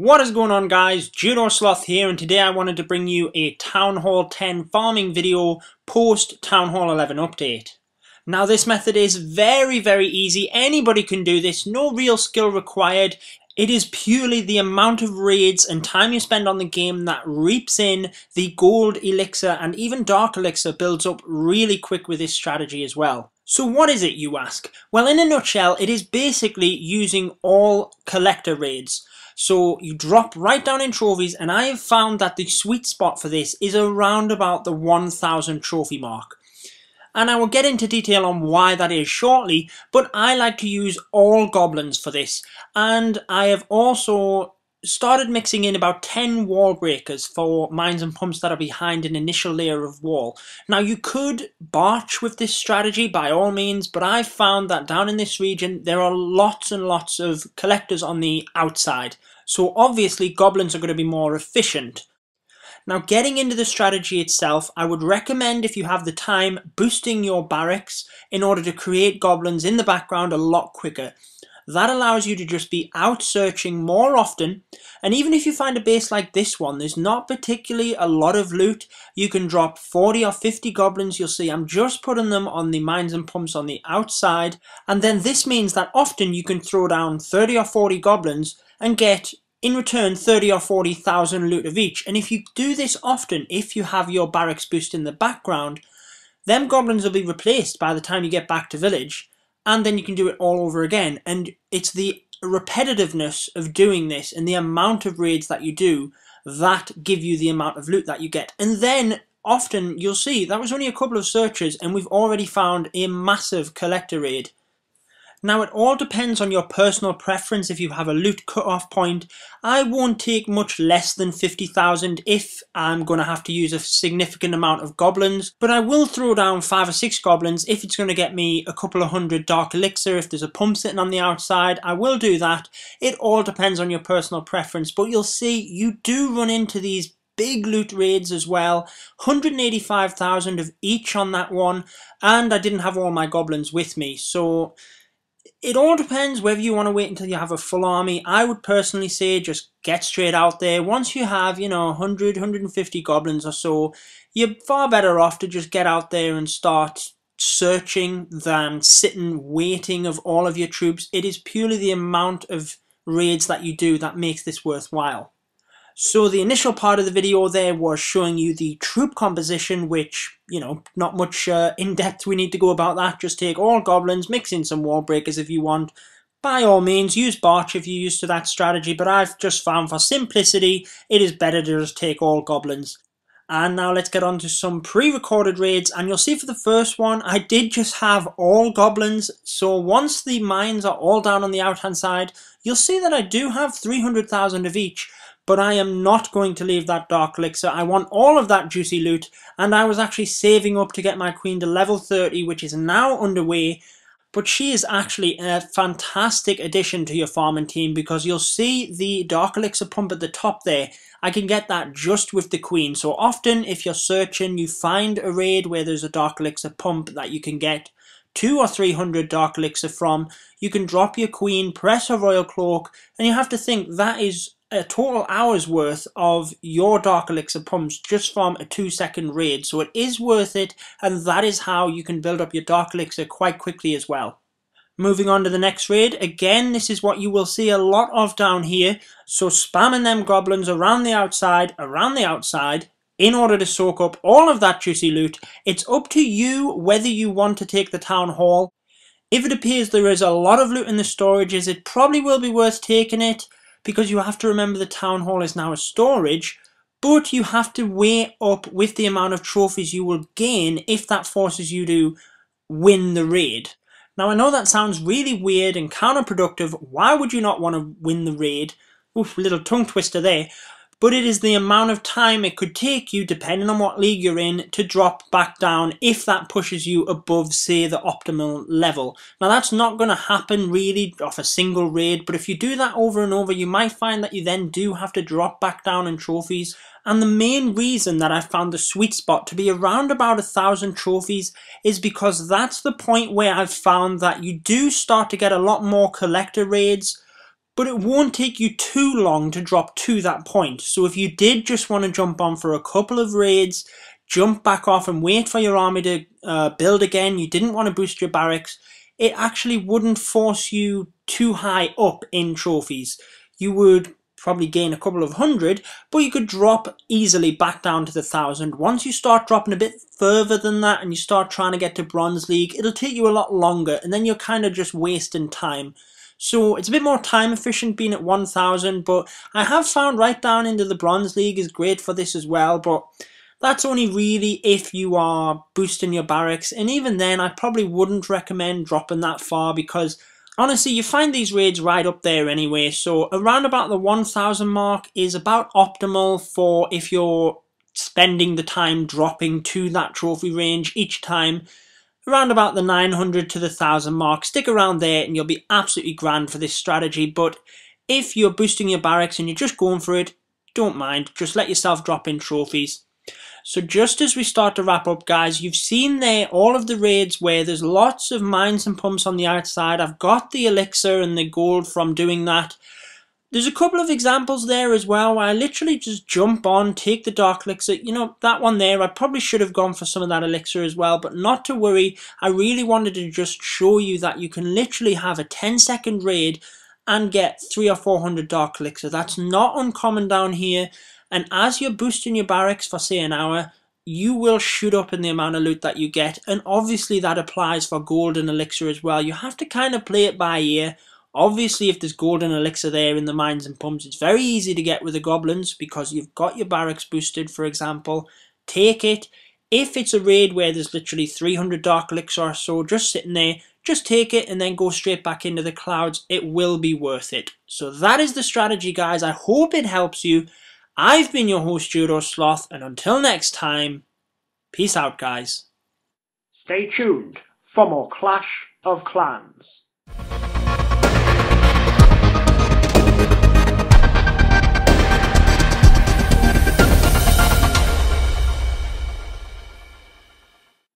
What is going on, guys? Judo Sloth here, and today I wanted to bring you a Town Hall 10 farming video post Town Hall 11 update. Now this method is very easy. Anybody can do this, no real skill required. It is purely the amount of raids and time you spend on the game that reaps in the gold elixir, and even dark elixir builds up really quick with this strategy as well. So what is it, you ask? Well, in a nutshell, it is basically using all collector raids. So you drop right down in trophies, and I have found that the sweet spot for this is around about the 1000 trophy mark. And I will get into detail on why that is shortly, but I like to use all goblins for this. And I have also started mixing in about 10 wall breakers for mines and pumps that are behind an initial layer of wall. Now you could barch with this strategy by all means, but I've found that down in this region there are lots and lots of collectors on the outside. So obviously goblins are going to be more efficient. Now getting into the strategy itself, I would recommend, if you have the time, boosting your barracks in order to create goblins in the background a lot quicker. That allows you to just be out searching more often, and even if you find a base like this one, there's not particularly a lot of loot. You can drop 40 or 50 goblins. You'll see I'm just putting them on the mines and pumps on the outside, and then this means that often you can throw down 30 or 40 goblins and get in return 30 or 40,000 loot of each. And if you do this often, if you have your barracks boost in the background, them goblins will be replaced by the time you get back to village, and then you can do it all over again. And it's the repetitiveness of doing this and the amount of raids that you do that give you the amount of loot that you get. And then often you'll see that was only a couple of searches and we've already found a massive collector raid. Now it all depends on your personal preference. If you have a loot cut-off point, I won't take much less than 50,000 if I'm going to have to use a significant amount of goblins, but I will throw down 5 or 6 goblins if it's going to get me a couple of hundred dark elixir. If there's a pump sitting on the outside, I will do that. It all depends on your personal preference, but you'll see you do run into these big loot raids as well. 185,000 of each on that one, and I didn't have all my goblins with me, so it all depends whether you want to wait until you have a full army. I would personally say just get straight out there. Once you have, 100, 150 goblins or so, you're far better off to just get out there and start searching than sitting waiting of all of your troops. It is purely the amount of raids that you do that makes this worthwhile. So the initial part of the video there was showing you the troop composition, which, not much in depth we need to go about that. Just take all goblins, mix in some wall breakers if you want. By all means, use barch if you're used to that strategy, but I've just found for simplicity, it is better to just take all goblins. And now let's get on to some pre-recorded raids, and you'll see for the first one, I did just have all goblins. So once the mines are all down on the out-hand side, you'll see that I do have 300,000 of each. But I am not going to leave that dark elixir. I want all of that juicy loot, and I was actually saving up to get my queen to level 30, which is now underway. But she is actually a fantastic addition to your farming team, because you'll see the dark elixir pump at the top there. I can get that just with the queen. So often if you're searching, you find a raid where there's a dark elixir pump that you can get 200 or 300 dark elixir from. You can drop your queen, press a royal cloak, and you have to think that is a total hour's worth of your dark elixir pumps just from a 2-second raid. So it is worth it, and that is how you can build up your dark elixir quite quickly as well. Moving on to the next raid, again this is what you will see a lot of down here. So spamming them goblins around the outside, in order to soak up all of that juicy loot. It's up to you whether you want to take the town hall. If it appears there is a lot of loot in the storages, it probably will be worth taking it, because you have to remember the town hall is now a storage, but you have to weigh up with the amount of trophies you will gain if that forces you to win the raid. Now I know that sounds really weird and counterproductive. Why would you not want to win the raid? Oof, little tongue twister there. But it is the amount of time it could take you, depending on what league you're in, to drop back down if that pushes you above, say, the optimal level. Now that's not going to happen really off a single raid, but if you do that over and over, you might find that you then do have to drop back down in trophies. And the main reason that I found the sweet spot to be around about 1,000 trophies is because that's the point where I've found that you do start to get a lot more collector raids, but it won't take you too long to drop to that point. So if you did just want to jump on for a couple of raids, jump back off and wait for your army to build again, you didn't want to boost your barracks, it actually wouldn't force you too high up in trophies. You would probably gain a couple of hundred, but you could drop easily back down to the 1,000. Once you start dropping a bit further than that and you start trying to get to Bronze League, it'll take you a lot longer, and then you're kind of just wasting time. So it's a bit more time efficient being at 1,000, but I have found right down into the Bronze League is great for this as well, but that's only really if you are boosting your barracks, and even then I probably wouldn't recommend dropping that far, because honestly, you find these raids right up there anyway, so around about the 1,000 mark is about optimal for if you're spending the time dropping to that trophy range each time. Around about the 900 to the 1,000 mark, stick around there and you'll be absolutely grand for this strategy. But if you're boosting your barracks and you're just going for it, don't mind, just let yourself drop in trophies. So just as we start to wrap up, guys, you've seen there all of the raids where there's lots of mines and pumps on the outside. I've got the elixir and the gold from doing that. There's a couple of examples there as well where I literally just jump on, take the dark elixir. You know, that one there, I probably should have gone for some of that elixir as well, but not to worry. I really wanted to just show you that you can literally have a 10-second raid and get 300 or 400 dark elixir. That's not uncommon down here. And as you're boosting your barracks for, say, an hour, you will shoot up in the amount of loot that you get. And obviously that applies for gold and elixir as well. You have to kind of play it by ear. Obviously, if there's gold and elixir there in the mines and pumps, it's very easy to get with the goblins because you've got your barracks boosted, for example. Take it. If it's a raid where there's literally 300 dark elixir or so just sitting there, just take it and then go straight back into the clouds. It will be worth it. So that is the strategy, guys. I hope it helps you. I've been your host, Judo Sloth, and until next time, peace out, guys. Stay tuned for more Clash of Clans.